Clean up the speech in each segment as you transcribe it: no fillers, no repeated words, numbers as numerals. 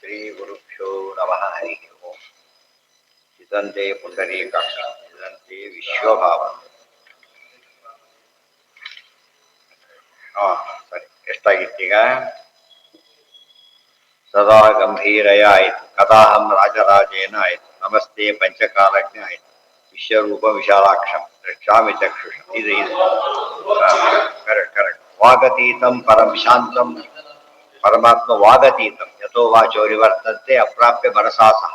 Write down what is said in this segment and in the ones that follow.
श्रीगुरुभ्यो नमः हरिः ओम् चिदन्ते पुण्डरीकाक्षं चिदन्ते विश्वभावं ಸರಿ ಎಷ್ಟಾಗಿತ್ತೀಗ ಸದಾ ಗಂಭೀರಯ ಆಯಿತು ಕದಾಹಂ ರಾಜರಾಜೇನ ಆಯಿತು ನಮಸ್ತೆ ಪಂಚಕಾಲಜ್ಞ ಆಯಿತು ವಿಶ್ವರೂಪ ವಿಶಾಲಾಕ್ಷಂ ರಕ್ಷಾಮಿ ಚಕ್ಷುಷ ಇದು ಕರೆಕ್ಟ್ ಕರೆಕ್ಟ್ ವಾಗತೀತಂ ಪರಂ ಶಾಂತಂ ಪರಮಾತ್ಮ ವಾಗತೀತಂ ಯಥೋ ವಾಚೋರಿವರ್ತಂತೆ ಅಪ್ರಾಪ್ಯ ಮನಸಾ ಸಹ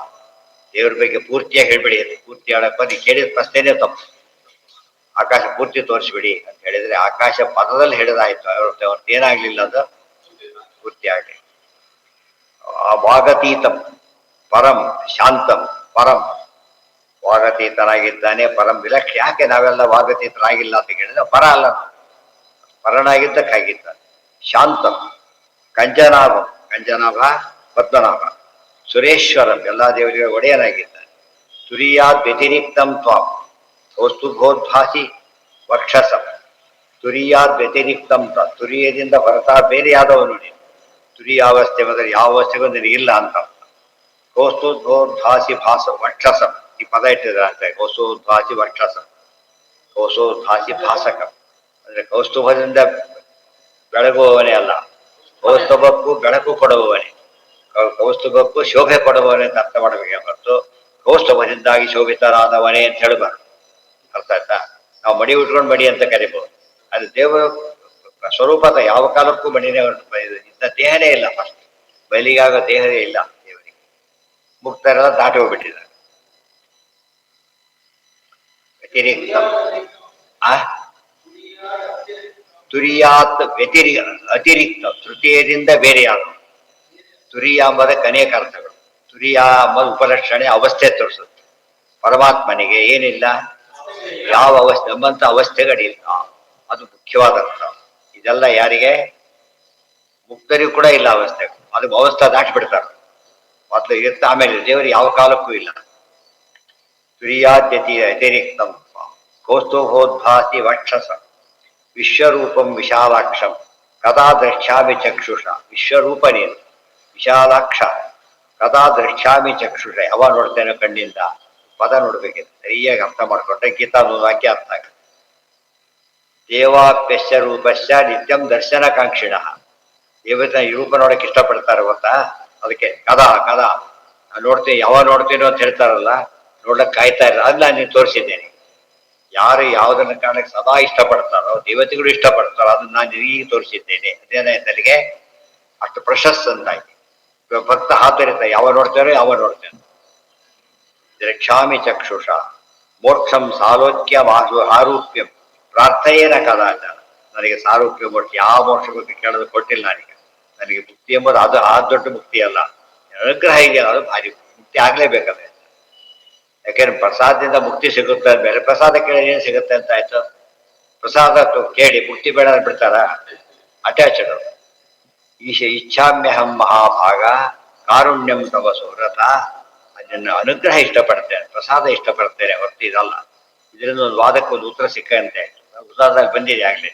ದೇವ್ರ ಬಗ್ಗೆ ಪೂರ್ತಿಯಾಗಿ ಹೇಳ್ಬಿಡಿ ಅದು ಪೂರ್ತಿ ಹೇಳಕ್ ಬಂದು ಕೇಳಿದ ಪ್ರಶ್ನೆನೇ ತಪ್ಪು ಆಕಾಶ ಪೂರ್ತಿ ತೋರಿಸ್ಬಿಡಿ ಅಂತ ಹೇಳಿದ್ರೆ ಆಕಾಶ ಪದದಲ್ಲಿ ಹೇಳಿದಾಯ್ತು ಅವ್ರದ್ದು ಏನಾಗ್ಲಿಲ್ಲ ಅದು ಪೂರ್ತಿ ಆಗಲಿ ವಾಗತೀತಂ ಪರಂ ಶಾಂತಂ ಪರಂ ವಾಗತೀತನಾಗಿದ್ದಾನೆ ಪರಂ ವಿಲಕ್ಷ ಯಾಕೆ ನಾವೆಲ್ಲ ವಾಗತೀತನಾಗಿಲ್ಲ ಅಂತ ಕೇಳಿದ್ರೆ ಪರ ಅಲ್ಲ ಪರನಾಗಿದ್ದಕ್ಕಾಗಿದ್ದಾನೆ ಶಾಂತಂ ಕಂಜನಾಭಂ ಕಂಜನಾಭ ಪದ್ಮನಾಭ ಸುರೇಶ್ವರಂ ಎಲ್ಲ ದೇವರಿಗೆ ಒಡೆಯನಾಗಿದ್ದಾನೆ ತುರಿಯಾದ್ ವ್ಯತಿರಿಕ್ತಂ ತ್ವಾಂ ಕೌಸ್ತುಭೋದ್ಭಾಸಿ ವಕ್ಷಸಂ ತುರಿಯಾದ್ ವ್ಯತಿರಿಕ್ತಂ ತ್ವ ತುರಿಯದಿಂದ ಹೊರತಾ ಬೇರೆಯಾದವನು ನೀನು ತುರಿಯಾವಸ್ಥೆ ಮೊದಲು ಯಾವ ಅವಸ್ಥೆಗೂ ನಿನಗಿಲ್ಲ ಅಂತ ಕೌಸ್ತುಭೋದ್ಭಾಸಿ ಭಾಸ ವಕ್ಷಸಂ ಈ ಪದ ಇಟ್ಟಿದ್ದಾರೆ ಅಂತ ಕೌಸ್ತುಭಾಸಿ ವಕ್ಷಸಂ ಕೌಸ್ತುಭಾಸಿ ಭಾಸಕಂ ಅಂದ್ರೆ ಕೌಸ್ತುಭದಿಂದ ಬೆಳಗುವವನೇ ಅಲ್ಲ ಕೌಸ್ತುಭಕ್ಕೂ ಬೆಳಕು ಕೊಡುವವನೇ ಕೌಸ್ತುಭಕ್ಕೂ ಶೋಭೆ ಕೊಡುವವನೇ ಅಂತ ಅರ್ಥ ಮಾಡಬೇಕೆ ಹೊರತು ಕೌಸ್ತುಭದಿಂದಾಗಿ ಶೋಭಿತರಾದವನೇ ಅಂತ ಹೇಳಬಾರ್ದು ಅರ್ಥ ಆಯ್ತಾ ನಾವು ಮಡಿ ಉಟ್ಕೊಂಡು ಮಡಿ ಅಂತ ಕರಿಬಹುದು ಅದು ದೇವರ ಸ್ವರೂಪದ ಯಾವ ಕಾಲಕ್ಕೂ ಮಡಿನೇ ಇಂಥ ದೇಹನೇ ಇಲ್ಲ ಫಸ್ಟ್ ಬಯಲಿಗಾಗ ದೇಹನೇ ಇಲ್ಲ ದೇವರಿಗೆ ಮುಕ್ತರೆಲ್ಲ ದಾಟಿ ಹೋಗ್ಬಿಟ್ಟಿದ್ದಾರೆ ವ್ಯತಿರಿಕ್ತ ತುರಿಯಾತ್ ಅತಿರಿಕ್ತ ತೃತೀಯದಿಂದ ಬೇರೆಯಾದ ತುರಿಯ ಎಂಬುದಕ್ಕೆ ಅನೇಕ ಅರ್ಥಗಳು ತುರಿಯ ಎಂಬುದು ಉಪಲಕ್ಷಣೆ ಅವಸ್ಥೆ ತೋರಿಸುತ್ತೆ ಪರಮಾತ್ಮನಿಗೆ ಏನಿಲ್ಲ ಯಾವ ಅವಸ್ಥೆ ಎಂಬಂತ ಅವಸ್ಥೆಗಳಿಲ್ಲ ಅದು ಮುಖ್ಯವಾದ ಅರ್ಥ ಇದೆಲ್ಲ ಯಾರಿಗೆ ಮುಕ್ತರಿಗೂ ಕೂಡ ಇಲ್ಲ ಅವಸ್ಥೆ ಅದು ಅವಸ್ಥೆ ದಾಟಿಬಿಡ್ತಾರೆ ಮೊದಲು ಇರುತ್ತೆ ಆಮೇಲೆ ದೇವರು ಯಾವ ಕಾಲಕ್ಕೂ ಇಲ್ಲ ತುರಿಯಾದ್ಯತಿ ಅತಿರಿಕ್ತಂ ಕೌಸ್ತುಭೋದ್ಭಾಸಿ ವಕ್ಷಸ ವಿಶ್ವರೂಪಂ ವಿಶಾಲಾಕ್ಷಂ ಕದಾ ದ್ರಕ್ಷ್ಯಾಮಿ ಚಕ್ಷುಷ ವಿಶ್ವರೂಪ ನೀನು ವಿಶಾಲಾಕ್ಷ ಕದಾ ದ್ರಕ್ಷ್ಯಾಮಿ ಚಕ್ಷುಷ ಯಾವ ನೋಡ್ತೇನೆ ಕಣ್ಣಿಂದ ಪದ ನೋಡ್ಬೇಕಿದೆ ಸರಿಯಾಗಿ ಅರ್ಥ ಮಾಡ್ಕೊಂಡ್ರೆ ಗೀತಾ ವಾಕ್ಯ ಅರ್ಥ ಆಗುತ್ತೆ ದೇವಾಪ್ಯಶ್ಚ ರೂಪಶ್ಚ ನಿತ್ಯಂ ದರ್ಶನಕಾಂಕ್ಷಿಣ ದೇವತೆ ಈ ರೂಪ ನೋಡಕ್ಕೆ ಇಷ್ಟಪಡ್ತಾರೆ ಗೊತ್ತಾ ಅದಕ್ಕೆ ಕದಾ ಕದಾ ನೋಡ್ತೀನಿ ಯಾವಾಗ ನೋಡ್ತೀನೋ ಅಂತ ಹೇಳ್ತಾರಲ್ಲ ನೋಡಕ್ ಕಾಯ್ತಾ ಇಲ್ಲ ಅದನ್ನ ನೀನು ತೋರಿಸಿದ್ದೇನೆ ಯಾರು ಯಾವುದನ್ನ ಕಾರಣಕ್ಕೆ ಸದಾ ಇಷ್ಟಪಡ್ತಾರೋ ದೇವತೆಗಳು ಇಷ್ಟಪಡ್ತಾರೋ ಅದನ್ನ ನಾನು ನಿನಗೆ ತೋರಿಸಿದ್ದೇನೆ ಅದೇನಾಯ್ತಲ್ಲಿಗೆ ಅಷ್ಟು ಪ್ರಶಸ್ತ ಅಂತಾಯ್ತು ಭಕ್ತ ಹಾತರಿತ ಯಾವ ನೋಡ್ತಾರೋ ಯಾವ ನೋಡ್ತೇನೆ ರಕ್ಷಾಮಿ ಚಕ್ಷುಷ ಮೋಕ್ಷಂ ಸಾಲೋಕ್ಯ ಆರೂಪ್ಯಂ ಪ್ರಾರ್ಥಯೇನ ಕದಾಚಾರ ನನಗೆ ಸಾರೂಪ್ಯ ಮೋಕ್ಷ ಯಾವ ಮೋಕ್ಷ ಬಗ್ಗೆ ಕೇಳೋದು ಕೊಟ್ಟಿಲ್ಲ ನನಗೆ ಮುಕ್ತಿ ಎಂಬುದು ಅದು ಆ ದೊಡ್ಡ ಮುಕ್ತಿ ಅಲ್ಲ ಅನುಗ್ರಹ ಇದೆಯಲ್ಲ ಅದು ಭಾರಿ ಮುಕ್ತಿ ಆಗ್ಲೇಬೇಕಾದ್ರೆ ಯಾಕೆಂದ್ರೆ ಪ್ರಸಾದದಿಂದ ಮುಕ್ತಿ ಸಿಗುತ್ತೆ ಬೇರೆ ಪ್ರಸಾದ ಕೇಳಿ ಏನು ಸಿಗುತ್ತೆ ಅಂತ ಆಯ್ತು ಪ್ರಸಾದ ಕೇಳಿ ಮುಕ್ತಿ ಬೇಡ ಬಿಡ್ತಾರ ಅಟ್ಯಾಚಡ್ ಇಚ್ಛಾಮ್ಯಹಂ ಮಹಾಭಾಗ ಕಾರುಣ್ಯಂ ತವ ಸುವ್ರತ ಅದನ್ನು ಅನುಗ್ರಹ ಇಷ್ಟಪಡ್ತೇನೆ ಪ್ರಸಾದ ಇಷ್ಟಪಡ್ತೇನೆ ಹೊರತು ಇದಲ್ಲ ಇದರಿಂದ ಒಂದು ವಾದಕ್ಕೆ ಒಂದು ಉತ್ತರ ಸಿಕ್ಕಂತೆ ಉದಾಹರಣೆಗೆ ಬಂದಿದೆ ಆಗ್ಲೇ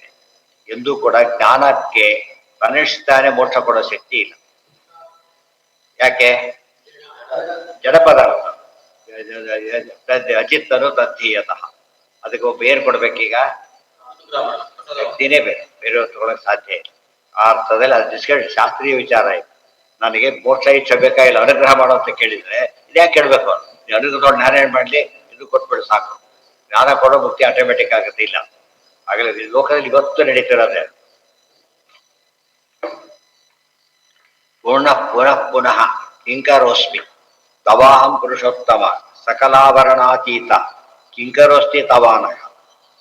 ಎಂದೂ ಕೂಡ ಜ್ಞಾನಕ್ಕೆ ತನ್ನಿಷ್ಟಾನೆ ಮೋಕ್ಷ ಕೊಡೋ ಶಕ್ತಿ ಇಲ್ಲ ಯಾಕೆ ಜಡ ಪದಾರ್ಥ ಅಚಿತ್ತನು ತದ್ಧೀಯತಃ ಅದಕ್ಕೆ ಒಬ್ಬ ಏನ್ ಕೊಡ್ಬೇಕೀಗ ಶಕ್ತಿನೇ ಬೇರೆ ತಗೊಳಕ್ ಸಾಧ್ಯ ಇಲ್ಲ ಆ ಅರ್ಥದಲ್ಲಿ ಅದು ಡಿಸ್ಕಸ್ ಶಾಸ್ತ್ರೀಯ ವಿಚಾರ ಆಯ್ತು ನನಗೆ ಮೋಕ್ಷ ಇಚ್ಛೆ ಬೇಕಾಗಿಲ್ಲ ಅನುಗ್ರಹ ಮಾಡೋ ಅಂತ ಕೇಳಿದ್ರೆ ಇದ್ಯಾಕೆ ಕೇಳ್ಬೇಕು ನೀವು ಅನುಗ್ರಹ ನೋಡಿ ಜ್ಞಾನ ಏನ್ ಮಾಡ್ಲಿ ಇದು ಕೊಟ್ಬಿಡು ಸಾಕು ಜ್ಞಾನ ಕೊಡೋ ಮುಕ್ತಿ ಆಟೋಮೆಟಿಕ್ ಆಗುತ್ತೆ ಇಲ್ಲ ಆಗಲೇ ಲೋಕದಲ್ಲಿ ಇವತ್ತು ನಡೀತಿರೋದೆ ಪೂರ್ಣ ಪುನಃ ಪುನಃ ಕಿಂಕರೋಸ್ಮಿ ತವಾಹಂ ಪುರುಷೋತ್ತಮ ಸಕಲಾಭರಣಾತೀತ ಕಿಂಕರೋಸ್ತಿ ತವಾನಃ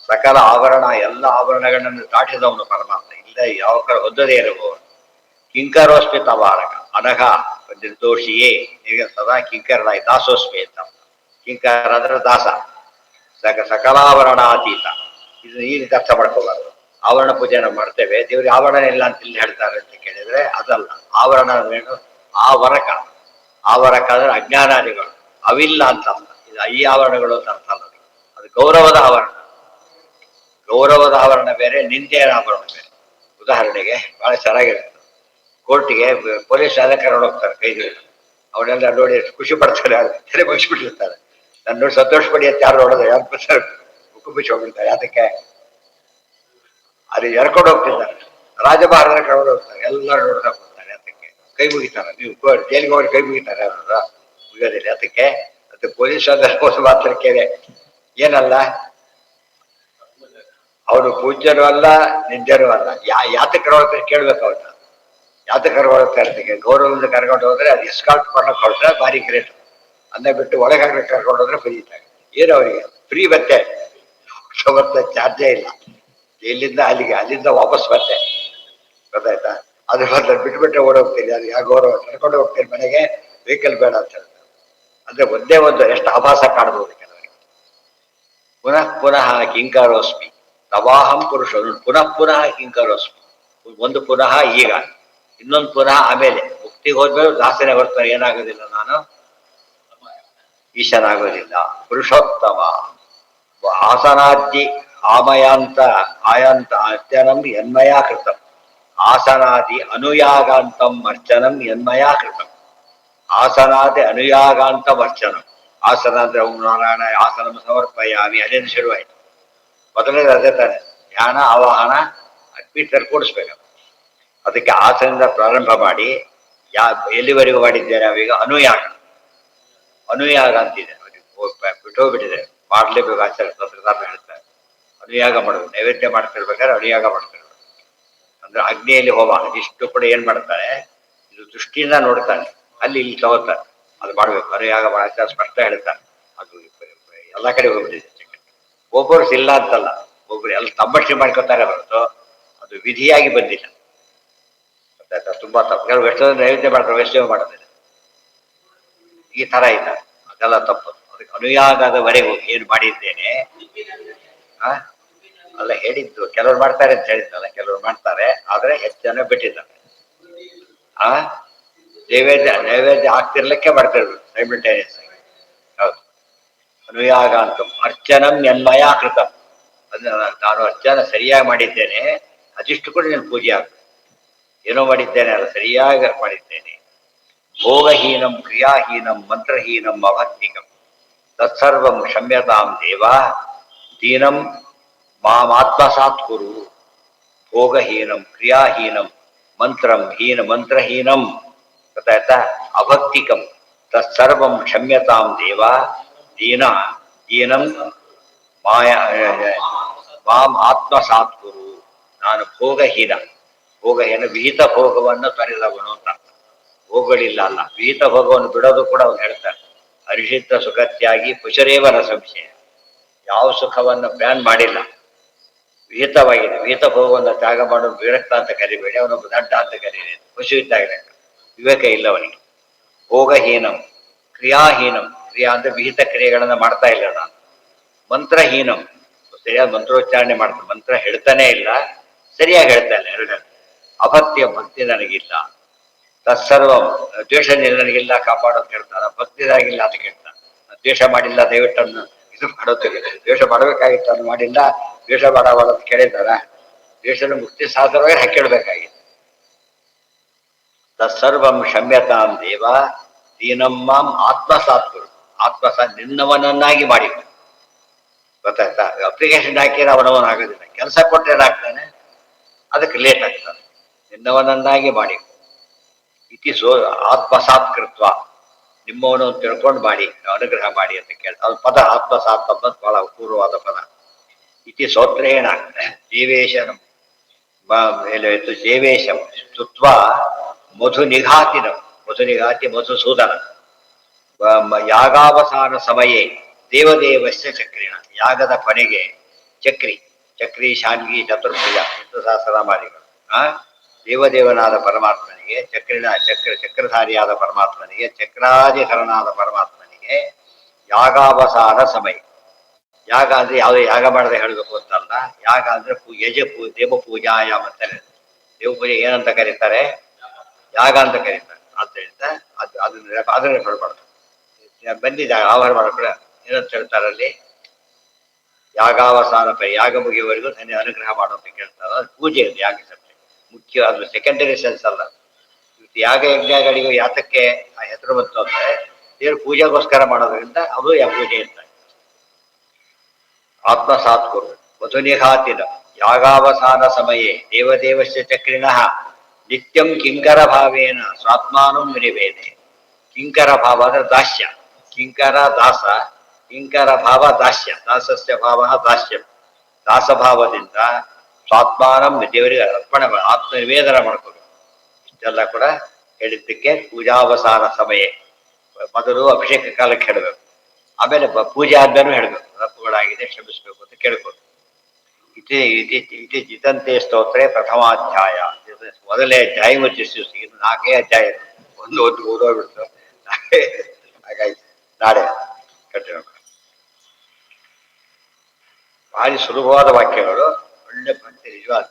ಸಕಲ ಆವರಣ ಎಲ್ಲ ಆವರಣಗಳನ್ನು ದಾಟಿದವನು ಪರಮಾತ್ಮ ಇಲ್ಲ ಯಾವ ಕಡೆ ಹೊದ್ದದೇ ಇರಬಹುದು ಕಿಂಕರೋಸ್ಮಿ ತವಾನಕ ಅನಘ ನಿರ್ದೋಷಿಯೇ ಈಗ ಸದಾ ಕಿಂಕರನಾಗಿ ದಾಸೋಸ್ಮಿ ಅಂತ ಕಿಂಕರ ಅಂದ್ರೆ ದಾಸ ಸಕಲಾವರಣಾತೀತ ಇದು ಈ ರೀತಿ ಅರ್ಥ ಮಾಡ್ಕೋಬಾರ್ದು ಆವರಣ ಪೂಜೆನ ಮಾಡ್ತೇವೆ ದೇವ್ರಿಗೆ ಆವರಣ ಇಲ್ಲ ಅಂತ ಇಲ್ಲಿ ಹೇಳ್ತಾರೆ ಅಂತ ಕೇಳಿದ್ರೆ ಅದಲ್ಲ ಆವರಣ ಏನು ಆವರಕ ಆವರಕ ಅಂದ್ರೆ ಅಜ್ಞಾನಾದಿಗಳು ಅವಿಲ್ಲ ಅಂತ ಅರ್ಥ ಇದು ಈ ಆವರಣಗಳು ಅಂತ ಅರ್ಥ ಅಲ್ಲ ಅದು ಗೌರವದ ಆವರಣ ಗೌರವದ ಆವರಣ ಬೇರೆ ನಿಂದೆಯ ಆವರಣ ಬೇರೆ ಉದಾಹರಣೆಗೆ ಬಹಳ ಚೆನ್ನಾಗಿರುತ್ತೆ ಕೋರ್ಟಿಗೆ ಪೊಲೀಸ್ ಅಧಿಕಾರಿ ಹೋಗ್ತಾರೆ ಕೈದು ಅವನ್ನೆಲ್ಲ ನೋಡಿ ಎಷ್ಟು ಖುಷಿ ಪಡ್ತಾರೆ, ತಲೆ ಬಗ್ಸ್ಬಿಟ್ಟಿರ್ತಾರೆ. ನನ್ನ ನೋಡಿ ಸಂತೋಷ ಪಡಿ ಅಂತ ಯಾರು ನೋಡೋದು, ಯಾರು ಮುಖ ಮುಚ್ಚಿ ಹೋಗ್ಬಿಡ್ತಾರೆ. ಅದಕ್ಕೆ ಅಲ್ಲಿ ಎರ್ಕೊಂಡು ಹೋಗ್ತಿದ್ದಾರೆ, ರಾಜಭಾರತ ಕರ್ಕೊಂಡು ಹೋಗ್ತಾರೆ, ಎಲ್ಲರೂ ನೋಡ್ತಾ ಹೋಗ್ತಾರೆ. ಅದಕ್ಕೆ ಕೈ ಮುಗಿತಾರೆ, ನೀವು ಜೈಲಿಗೆ ಹೋಗಿ ಕೈ ಮುಗಿತಾರೆ ಅವರ ಮುಗಿಯೋದಿಲ್ಲ. ಅದಕ್ಕೆ ಪೊಲೀಸ್ ಮಾತ್ರ ಕೇಳಿ ಏನಲ್ಲ, ಅವನು ಪೂಜ್ಯರು ಅಲ್ಲ, ನಿಂದ್ಯರು ಅಲ್ಲ. ಯಾತಕರ ಹೋಗ್ತಾರೆ ಕೇಳ್ಬೇಕು ಅವ್ರನ್ನ. ಯಾತಕರ ಹೋಗ್ತಾ ಇರ್ತೀವಿ, ಗೌರವದಿಂದ ಕರ್ಕೊಂಡು ಹೋದ್ರೆ ಅದು ಎಸ್ಕಾಲ್ಟ್ ಮಾಡಕ್ ಹೊರಟ್ರೆ ಭಾರಿ ಗ್ರೇಟ್. ಅನ್ನ ಬಿಟ್ಟು ಒಳಗಾಗ್ರೆ ಕರ್ಕೊಂಡು ಹೋದ್ರೆ ಫ್ರೀ ಇದ್ದಾಗ ಏನು ಅವರಿಗೆ ಫ್ರೀ ಬತ್ತೆ, ಚಾರ್ಜೇ ಇಲ್ಲ. ಇಲ್ಲಿಂದ ಅಲ್ಲಿಗೆ, ಅಲ್ಲಿಂದ ವಾಪಸ್ ಬತ್ತೆ, ಗೊತ್ತಾಯ್ತಾ? ಅದ್ರ ಬದಲು ಬಿಟ್ಬಿಟ್ಟೆ ಓಡೋಗ್ತೀನಿ, ಅದು ಯಾವ ಗೌರವ, ಕರ್ಕೊಂಡು ಹೋಗ್ತೀನಿ ಮನೆಗೆ, ವೆಹಿಕಲ್ ಬೇಡ ಅಂತ ಹೇಳ್ತಾರೆ. ಅಂದ್ರೆ ಒಂದೇ ಒಂದು ಎಷ್ಟು ಆಭಾಸ ಕಾಣಬಹುದು ಕೆಲವರಿಗೆ. ಪುನಃ ಪುನಃ ಕಿಂಕಾರೋಸ್ಮಿ ತವಾಹಂ ಪುರುಷ, ಪುನಃ ಪುನಃ ಕಿಂಕಾರೋಸ್ಮಿ. ಒಂದು ಪುನಃ ಈಗ, ಇನ್ನೊಂದು ಪುನಃ ಆಮೇಲೆ. ಮುಕ್ತಿಗೆ ಹೋದ್ಮೇಲೆ ದಾಸನೆ ಬರ್ತಾರೆ, ಏನಾಗೋದಿಲ್ಲ ನಾನು ಈಶನಾಗೋದಿಲ್ಲ. ಪುರುಷೋತ್ತಮ ಆಸನಾದ್ದಿ ಆಮಯಾಂತ ಆಯಾಂತ ಅರ್ಚನಂ ಯನ್ಮಯಾ ಕೃತಂ. ಆಸನಾದಿ ಅನುಯಾಗಾಂತಂ ಅರ್ಚನಂ ಯನ್ಮಯಾ ಕೃತಂ. ಆಸನಾದಿ ಅನುಯಾಗಾಂತಂ ಅರ್ಚನಂ. ಆಸನ ಅಂದ್ರೆ ಓಂ ನಾರಾಯಣ ಆಸನ ಸಮರ್ಪಯಾಮಿ, ಅದೇನು ಶುರುವಾಯ್ತು. ಮೊದಲನೇದು ಅದೇ ತಾನೆ, ಧ್ಯಾನ ಆವಾಹನ ಅಡ್ಮಿಟ್ ಕೂಡಿಸ್ಬೇಕು. ಅದಕ್ಕೆ ಆಸನದಿಂದ ಪ್ರಾರಂಭ ಮಾಡಿ ಎಲ್ಲಿವರೆಗೂ ಮಾಡಿದ್ದೇನೆ ನಾವೀಗ ಅನುಯಾಗ. ಅನುಯಾಗ ಅಂತಿದೆ, ಬಿಟ್ಟೋಗ್ಬಿಟ್ಟಿದೆ, ಮಾಡ್ಲೇಬೇಕು. ಆಚಾರ್ಯ ತಂತ್ರಧಾರ ಹೇಳ್ತಾರೆ ಅನುಯಾಗ ಮಾಡೋದು. ನೈವೇದ್ಯ ಮಾಡ್ತಿರ್ಬೇಕಾದ್ರೆ ಅನುಯಾಗ ಮಾಡ್ತಿರ್ಬೇಕು. ಅಂದ್ರೆ ಅಗ್ನಿಯಲ್ಲಿ ಹೋಮ ಇಷ್ಟು ಕೂಡ ಏನ್ ಮಾಡ್ತಾರೆ, ಇದು ದೃಷ್ಟಿಯಿಂದ ನೋಡ್ತಾನೆ, ಅಲ್ಲಿ ಇಲ್ಲಿ ತಗೋತಾರೆ, ಅದು ಮಾಡ್ಬೇಕು. ಅನುಯಾಗ ಆಚಾರ್ಯ ಸ್ಪಷ್ಟ ಹೇಳ್ತಾರೆ. ಅದು ಎಲ್ಲ ಕಡೆ ಹೋಗ್ಬಿಟ್ಟಿದೆ. ಒಬ್ಬರು ಇಲ್ಲ ಅಂತಲ್ಲ, ಒಬ್ರು ಎಲ್ಲ ತಮ್ಮಷ್ಟಿ ಮಾಡ್ಕೊತಾರೆ ಹೊರತು ಅದು ವಿಧಿಯಾಗಿ ಬಂದಿಲ್ಲ. ತುಂಬಾ ತಪ್ಪು. ಕೆಲವು ಎಷ್ಟೋ ನೈವೇದ್ಯ ಮಾಡ್ತಾರೆ, ವೈಷ್ಣವ ಮಾಡೋದಿಲ್ಲ. ಈ ತರ ಇಲ್ಲ, ಅದೆಲ್ಲ ತಪ್ಪು. ಅದಕ್ಕೆ ಅನುಯಾಗದವರೆಗೂ ಏನು ಮಾಡಿದ್ದೇನೆ ಅಲ್ಲ ಹೇಳಿದ್ದು. ಕೆಲವ್ರು ಮಾಡ್ತಾರೆ ಅಂತ ಹೇಳಿದ್ದಲ್ಲ, ಕೆಲವ್ರು ಮಾಡ್ತಾರೆ, ಆದ್ರೆ ಹೆಚ್ಚು ಜನ ಬಿಟ್ಟಿದ್ದಾರೆ. ನೈವೇದ್ಯ ಆಗ್ತಿರ್ಲಿಕ್ಕೆ ಮಾಡ್ತಿರ್ಬೇಕು ಸೈಮಿಲ್ಟೇನಿಯಸ್ ಆಗಿ. ಹೌದು. ಅನುಯಾಗ ಅಂತ ಅರ್ಚನಂ ಯನ್ಮಯ ಕೃತಂ. ಅದನ್ನ ನಾನು ಅರ್ಚನ ಸರಿಯಾಗಿ ಮಾಡಿದ್ದೇನೆ, ಅದಿಷ್ಟು ಕೂಡ ನಾನು ಪೂಜೆ ಆಗ್ತದೆ. ಏನೋ ಮಾಡಿದ್ದೇನೆ ಅಲ್ಲ, ಸರಿಯಾಗಿ ಮಾಡಿದ್ದೇನೆ. ಭೋಗಹೀನಂ ಕ್ರಿಯಾಹೀನಂ ಮಂತ್ರಹೀನಂ ಅಭಕ್ತಿಕಂ ತತ್ಸರ್ವಂ ಕ್ಷಮ್ಯತಾಂ ದೇವ ದೀನಂ ಮಾಮಾತ್ಮಸಾತ್ ಕುರು. ಭೋಗಹೀನಂ ಕ್ರಿಯಾಹೀನಂ ಮಂತ್ರಹೀನಂ ಗೊತ್ತಾಯ್ತಾ, ಅಭಕ್ತಿಕಂ ತತ್ಸರ್ವಂ ಕ್ಷಮ್ಯತಾಂ ದೇವ ದೀನಂ ಮಾಂ ಆತ್ಮಸಾತ್ ಕುರು. ನಾನು ಭೋಗಹೀನ ವಿಹಿತ ಭೋಗವನ್ನು ತೊರೆದವನು ಅಂತ. ಭೋಗಗಳಿಲ್ಲ ಅಲ್ಲ, ವಿಹಿತ ಭೋಗವನ್ನು ಬಿಡೋದು ಕೂಡ ಅವ್ನು ಹೇಳ್ತಾರೆ. ಅರಿಷಿತ ಸುಖತ್ಯಾಗಿ ಪುಷರೇವನ ಸಂಶಯ. ಯಾವ ಸುಖವನ್ನು ಬ್ಯಾನ್ ಮಾಡಿಲ್ಲ, ವಿಹಿತವಾಗಿದೆ. ವಿಹಿತ ಭೋಗವನ್ನು ತ್ಯಾಗ ಮಾಡೋದು ವಿರಕ್ತ ಅಂತ ಕರಿಬೇಡಿ, ಅವನೊಬ್ಬ ದಡ್ಡ ಅಂತ ಕರೀರಿ. ಪಶು ಇದ್ದಾಗ ವಿವೇಕ ಇಲ್ಲ ಅವನಿಗೆ. ಭೋಗಹೀನಂ ಕ್ರಿಯಾಹೀನಂ, ಕ್ರಿಯಾ ಅಂದ್ರೆ ವಿಹಿತ ಕ್ರಿಯೆಗಳನ್ನ ಮಾಡ್ತಾ ಇಲ್ಲ ನಾನು. ಮಂತ್ರಹೀನಂ, ಸರಿಯಾದ ಮಂತ್ರೋಚ್ಚಾರಣೆ ಮಾಡ್ತಾನೆ, ಮಂತ್ರ ಹೇಳ್ತಾನೆ ಇಲ್ಲ, ಸರಿಯಾಗಿ ಹೇಳ್ತಾ ಇಲ್ಲ ಎರಡನೇ. ಭಕ್ತಿ ನನಗಿಲ್ಲ. ತತ್ಸರ್ವಂ ದ್ವೇಷ ನನಗಿಲ್ಲ, ಕಾಪಾಡೋದು ಕೇಳ್ತಾನ. ಭಕ್ತಿ ನನಗಿಲ್ಲ ಅಂತ ಕೇಳ್ತಾನೆ. ದ್ವೇಷ ಮಾಡಿಲ್ಲ, ದಯವಿಟ್ಟನ್ನು ಇದು ಮಾಡೋದು. ದ್ವೇಷ ಮಾಡಬೇಕಾಗಿತ್ತು, ಅದು ಮಾಡಿಲ್ಲ. ದ್ವೇಷ ಮಾಡಬಾರದು ಕೇಳಿದಾರ. ದ್ವೇಷದ ಮುಕ್ತಿ ಶಾಸ್ತ್ರವಾಗಿ ಹಾಕಿಡ್ಬೇಕಾಗಿತ್ತು. ತತ್ಸರ್ವಂ ಕ್ಷಮ್ಯತಾಂ ದೇವ ದೀನಮ್ಮಾಂ ಆತ್ಮಸಾತ್ಕರು. ನಿನ್ನವನನ್ನಾಗಿ ಮಾಡಿ. ಗೊತ್ತಾಯ್ತಾ? ಅಪ್ಲಿಕೇಶನ್ ಹಾಕಿದ್ರೆ ಅವನವನಾಗೋದಿಲ್ಲ, ಕೆಲಸ ಕೊಟ್ಟರೆ ಏನಾಗ್ತಾನೆ, ಅದಕ್ಕೆ ಲೇಟ್ ಆಗ್ತಾನೆ. ನಿನ್ನವನನ್ನಾಗಿ ಮಾಡಿ. ಇತಿ ಆತ್ಮಸಾತ್ಕೃತ್ವ, ನಿಮ್ಮವನು ತಿಳ್ಕೊಂಡು ಮಾಡಿ, ಅನುಗ್ರಹ ಮಾಡಿ ಅಂತ ಕೇಳ್ತಾರೆ. ಅದು ಪದ ಆತ್ಮಸಾತ್ ಅಂತ ಬಹಳ ಅಪೂರ್ವವಾದ ಪದ. ಇತಿ ಸೋತ್ರೇಣ ಜೀವೇಶನ ಜೇವೇಶಂ ಸ್ತುತ್ವ ಮಧುನಿಘಾತಿ ಮಧುಸೂದನ ಯಾಗಾವಸಾನ ಸಮಯೇ ದೇವದೇವಸ್ಯ ಚಕ್ರಿಣ. ಯಾಗದ ಕೊನೆಗೆ ಚಕ್ರಿ ಶಾನ್ಗಿ ಚತುರ್ಭುಜ ಸಹಸ್ರನಾಮಾದಿಗಳು ದೇವದೇವನಾದ ಪರಮಾತ್ಮನಿಗೆ, ಚಕ್ರಧಾರಿಯಾದ ಪರಮಾತ್ಮನಿಗೆ, ಚಕ್ರಾಧಿಕರನಾದ ಪರಮಾತ್ಮನಿಗೆ ಯಾಗಾವಸಾನ ಸಮಯ. ಯಾಗ ಅಂದ್ರೆ ಯಾವುದೇ ಯಾಗ ಮಾಡದೆ ಹೇಳಬೇಕು ಅಂತಲ್ಲ. ಯಾಗ ಅಂದ್ರೆ ದೇವ ಪೂಜಾಯಾಮ ಅಂತಾನೆ. ದೇವ ಪೂಜೆ ಏನಂತ ಕರೀತಾರೆ, ಯಾಗ ಅಂತ ಕರೀತಾರೆ. ಆದ್ದರಿಂದ ಅದನ್ನ ಹೊರಬಾರ್ದು. ಬಂದಿದ್ದಾಗ ಆಹಾರ ಮಾಡ್ಕೊಳ್ಳ ಏನಂತ ಹೇಳ್ತಾರಲ್ಲಿ, ಯಾಗಾವಸಾನ ಯಾಗ ಮುಗಿಯುವವರೆಗೂ ನನ್ನ ಅನುಗ್ರಹ ಮಾಡುವಂತ ಕೇಳ್ತಾರೆ. ಅದು ಪೂಜೆ ಇದೆ ಯಾಗ ಸತ್ಯ ಮುಖ್ಯ, ಅದು ಸೆಕೆಂಡರಿ ಸೆನ್ಸ್ ಅಲ್ಲ. ಯಾಗ ಯಜ್ಞಗಳಿಗೂ ಯಾತಕ್ಕೆ ಆ ಹೆಸರು ಬಂತು ಅಂದ್ರೆ ದೇವ್ರ ಪೂಜೆಗೋಸ್ಕರ ಮಾಡೋದ್ರಿಂದ ಅದು ಯಾ ಪೂಜೆ ಅಂತ. ಆತ್ಮಸಾತ್ ಕುರು ಮಧುನಿಘಾತಿನ ಯಾಗಾವಸಾನ ಸಮಯೇ ದೇವದೇವಸ್ಯ ಚಕ್ರಿಣಃ ನಿತ್ಯಂ ಕಿಂಕರ ಭಾವೇನ ಸ್ವಾತ್ಮಾನಂ ವಿನಿವೇದೆ. ಕಿಂಕರ ಭಾವ ಅಂದ್ರೆ ದಾಸ್ಯ, ಕಿಂಕರ ದಾಸ, ಕಿಂಕರ ಭಾವ ದಾಸ್ಯ, ದಾಸಸ್ಯ ಭಾವ ದಾಸ್ಯ, ದಾಸಭಾವದಿಂದ ಸ್ವಾತ್ಮಾನಂ ದೇವರಿಗೆ ಅರ್ಪಣೆ ಆತ್ಮ ನಿವೇದನ ಮಾಡ್ಕೋಬೇಕು. ಇಷ್ಟೆಲ್ಲ ಕೂಡ ಹೇಳಿದ್ದಕ್ಕೆ ಪೂಜಾವಸಾನ ಸಮಯ, ಮೊದಲು ಅಭಿಷೇಕ ಕಾಲಕ್ಕೆ ಹೇಳಬೇಕು, ಆಮೇಲೆ ಪೂಜೆ ಆದ್ಮೇಲೆ ಹೇಳಬೇಕು ತಪ್ಪುಗಳಾಗಿದೆ ಕ್ಷಮಿಸಬೇಕು ಅಂತ ಕೇಳ್ಕೊಂಡು. ಇತಿ ಇತಿ ಇತಿ ಜಿತಂತೆ ಸ್ತೋತ್ರೆ ಪ್ರಥಮಾಧ್ಯಾಯ, ಮೊದಲೇ ಅಧ್ಯಾಯ ಮುಚ್ಚಿಸಿ 4 ಅಧ್ಯಾಯ, ಒಂದು ಓದೋಗ್ಬಿಡ್ತು. ಹಾಗಾಯ್ತು, ನಾಳೆ ಕಂಟಿನ್ಯೂ. ಭಾರಿ ಸುಲಭವಾದ ವಾಕ್ಯಗಳು, ಒಳ್ಳೆ ಭಕ್ತಿ, ನಿಜವಾದ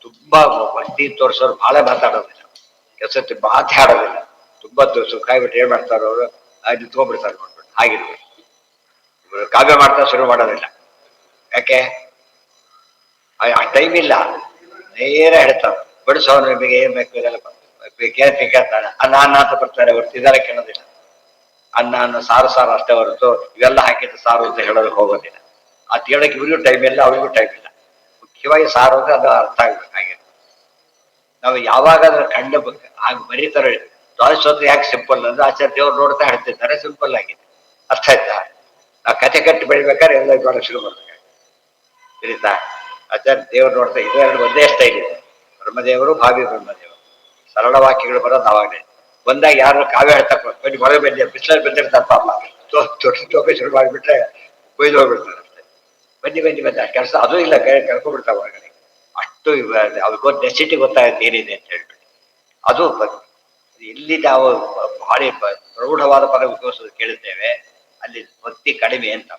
ತುಂಬಾ ಭಕ್ತಿ ತೋರಿಸೋರು ಬಹಳ ಮಾತಾಡೋದಿಲ್ಲ, ಕೆಲಸಕ್ಕೆ ಮಾತಾಡೋದಿಲ್ಲ, ತುಂಬಾ ಸುಖ ಆಗ್ಬಿಟ್ಟು ಏನ್ ಮಾಡ್ತಾರೋ ಅವರು ಅದು ತಗೊಂಡ್ಬಿಡ್ತಾರೆ ನೋಡ್ಬಿಟ್ಟು. ಹಾಗಿರ್ಬೇಕು, ಇವರು ಕಾವ್ಯ ಮಾಡ್ತಾ ಶುರು ಮಾಡೋದಿಲ್ಲ. ಯಾಕೆ ಆ ಟೈಮ್ ಇಲ್ಲ, ನೇರ ಹೇಳ್ತಾರೆ ಬಡಿಸೋನು ನಿಮಗೆ ಏನ್ ಬೇಕು ಇದೆಲ್ಲ ಕೇಳ್ತಾನೆ. ಅನ್ನ ಅಂತ ಬರ್ತಾರೆ ಹೊರತು ಇದೆಲ್ಲ ಕೇಳೋದಿಲ್ಲ. ಅನ್ನ ಸಾರು ಅಷ್ಟೇ ಹೊರತು ಇವೆಲ್ಲ ಹಾಕಿದ್ದು ಸಾರು ಅಂತ ಹೇಳೋದಕ್ಕೆ ಹೋಗೋದಿಲ್ಲ. ಅದು ಹೇಳಕ್ಕೆ ಇವ್ರಿಗೂ ಟೈಮ್ ಇಲ್ಲ, ಅವ್ರಿಗೂ ಟೈಮ್ ಇಲ್ಲ. ಮುಖ್ಯವಾಗಿ ಸಾರು ಅಂದ್ರೆ ಅದು ಅರ್ಥ ಆಗ್ಬೇಕು. ಹಾಗೆ ನಾವು ಯಾವಾಗ ಅದ್ರ ಕಂಡು ಆಗ ಬರೀತಾರೆ. ದ್ವಾದಶೋತ್ರ ಯಾಕೆ ಸಿಂಪಲ್ ಅಂದ್ರೆ ಆಚಾರ್ಯ ದೇವ್ರು ನೋಡ್ತಾ ಹೇಳ್ತಿದ್ದಾರೆ, ಸಿಂಪಲ್ ಆಗಿದೆ. ಅರ್ಥ ಆಯ್ತಾ? ನಾವು ಕತೆ ಕಟ್ಟಿ ಬೆಳಿಬೇಕಾದ್ರೆ ಎಲ್ಲ ಇವಾಗ ಶುರು ಮಾಡ್ಬೇಕಾಗಿ ತಿಳಿತಾ. ಆಚಾರ್ಯ ದೇವ್ರು ನೋಡ್ತಾ ಇದೆರಡು ಒಂದೇ ಸ್ಟೈಲ್ ಇದೆ. ಬ್ರಹ್ಮದೇವರು, ಭಾವಿ ಬ್ರಹ್ಮದೇವರು, ಸರಳ ವಾಕ್ಯಗಳು ಬರೋದು ಅವಾಗಲೇ. ಬಂದಾಗ ಯಾರು ಕಾವ್ಯ ಹೇಳ್ತಾ ಬನ್ನಿ ಹೊರಗೆ ಬಂದಿ ಬಿಸಿಲಲ್ಲಿ ಬಂದಿರ್ತಾರೆ ಪಾಪ, ಟೋಪೆ ಶುರು ಮಾಡಿಬಿಟ್ರೆ ಕೊಯ್ದು ಹೋಗ್ಬಿಡ್ತಾರೆ ಅಷ್ಟೇ. ಬನ್ನಿ ಕೆಲಸ ಅದು ಇಲ್ಲ, ಕರ್ಕೊಂಡ್ಬಿಡ್ತಾರೆ ಹೊರಗಡೆ. ಅಷ್ಟು ಅವ್ರಿಗೋ ನೆಸಿಟಿ ಗೊತ್ತಾಗುತ್ತೆ ಏನಿದೆ ಅಂತ ಹೇಳ್ಬಿಟ್ಟು. ಅದು ಎಲ್ಲಿ ನಾವು ಭಾರಿ ಪ್ರೌಢವಾದ ಪದ ಉಪಯೋಗಿಸೋದು ಕೇಳುತ್ತೇವೆ, ಅಲ್ಲಿ ಭಕ್ತಿ ಕಡಿಮೆ ಅಂತ.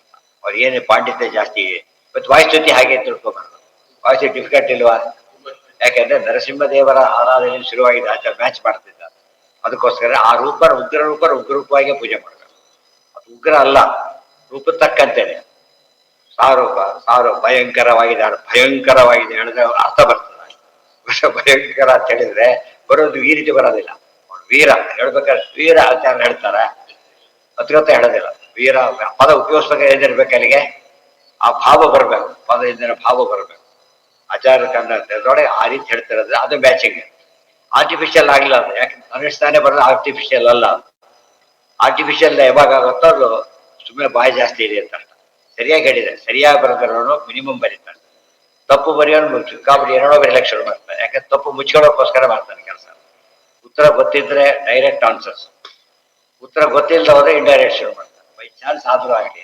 ಅವ್ರು ಏನು ಪಾಂಡಿತ್ಯ ಜಾಸ್ತಿ. ಇವತ್ತು ವಾಯುಸ್ತುತಿ ಹಾಗೆ ತಿಳ್ಕೊಬಾರ್ದು. ವಾಯುಸ್ತುತಿ ಡಿಫಿಕಲ್ಟ್ ಇಲ್ವಾ? ಯಾಕೆಂದ್ರೆ ನರಸಿಂಹದೇವರ ಆರಾಧನೆ ಶುರುವಾಗಿದೆ, ಆಚಾರ ಮ್ಯಾಚ್ ಮಾಡ್ತಿದ್ದ. ಅದಕ್ಕೋಸ್ಕರ ಆ ಉಗ್ರರೂಪವಾಗಿ ಪೂಜೆ ಮಾಡಬೇಕು. ಅದು ಉಗ್ರ ಅಲ್ಲ, ರೂಪ ತಕ್ಕಂತೇನೆ. ಸಾರು ಭಯಂಕರವಾಗಿದೆ, ಭಯಂಕರವಾಗಿದೆ ಹೇಳಿದ್ರೆ ಅರ್ಥ ಬರ್ತದೆ. ಭಯಂಕರ ಅಂತ ಹೇಳಿದ್ರೆ ಬರೋದು ಈ ರೀತಿ ಬರೋದಿಲ್ಲ. ವೀರ ಹೇಳ್ಬೇಕಾದ್ರೆ ವೀರ ಆಚಾರ ಹೇಳ್ತಾರ, ಅತ್ಯಂತ ಹೇಳೋದಿಲ್ಲ. ವೀರ ಪದ ಉಪಯೋಗಿಸ್ಬೇಕು, ಏನಿರ್ಬೇಕು ಅಲ್ಲಿಗೆ ಆ ಭಾವ ಬರ್ಬೇಕು, ಪದದಿಂದ ಭಾವ ಬರ್ಬೇಕು. ಆಚಾರ ನೋಡಿ ಆ ರೀತಿ ಹೇಳ್ತಿರೋದ್ರೆ ಅದು ಮ್ಯಾಚಿಂಗ್. ಆರ್ಟಿಫಿಷಿಯಲ್ ಆಗಿಲ್ಲ ಅದು, ಯಾಕಂದ್ರೆ ಅನಿಸ್ತಾನೆ ಬರೋದು ಆರ್ಟಿಫಿಷಿಯಲ್ ಅಲ್ಲ. ಆರ್ಟಿಫಿಷಿಯಲ್ ಯಾವಾಗ ಆಗುತ್ತೋ ಅದು ಸುಮ್ಮನೆ ಬಾಯಿ ಜಾಸ್ತಿ ಇದೆ ಅಂತ ಅರ್ಥ. ಸರಿಯಾಗಿ ಹೇಳಿದೆ, ಸರಿಯಾಗಿ ಬರೋದನ್ನು ಮಿನಿಮಮ್ ಬರೀತಾನೆ. ತಪ್ಪು ಬರೆಯೋನು ಸಿಕ್ಕಾಬಿಡಿ ಏನೋ ಬರೀಲಕ್ಕೆ ಶುರು ಮಾಡ್ತಾನೆ. ಯಾಕಂದ್ರೆ ತಪ್ಪು ಮುಚ್ಕೊಳ್ಳೋಕ್ಕೋಸ್ಕರ ಮಾಡ್ತಾನೆ ಕೆಲಸ. ಉತ್ತರ ಗೊತ್ತಿದ್ರೆ ಡೈರೆಕ್ಟ್ ಆನ್ಸರ್ಸ್, ಉತ್ತರ ಗೊತ್ತಿಲ್ಲದ ಹೋದ್ರೆ ಇಂಡೈರೆಕ್ಟ್ ಶುರು ಮಾಡ್ತಾನೆ. ಬೈ ಚಾನ್ಸ್ ಆದ್ರೂ ಆಗಲಿ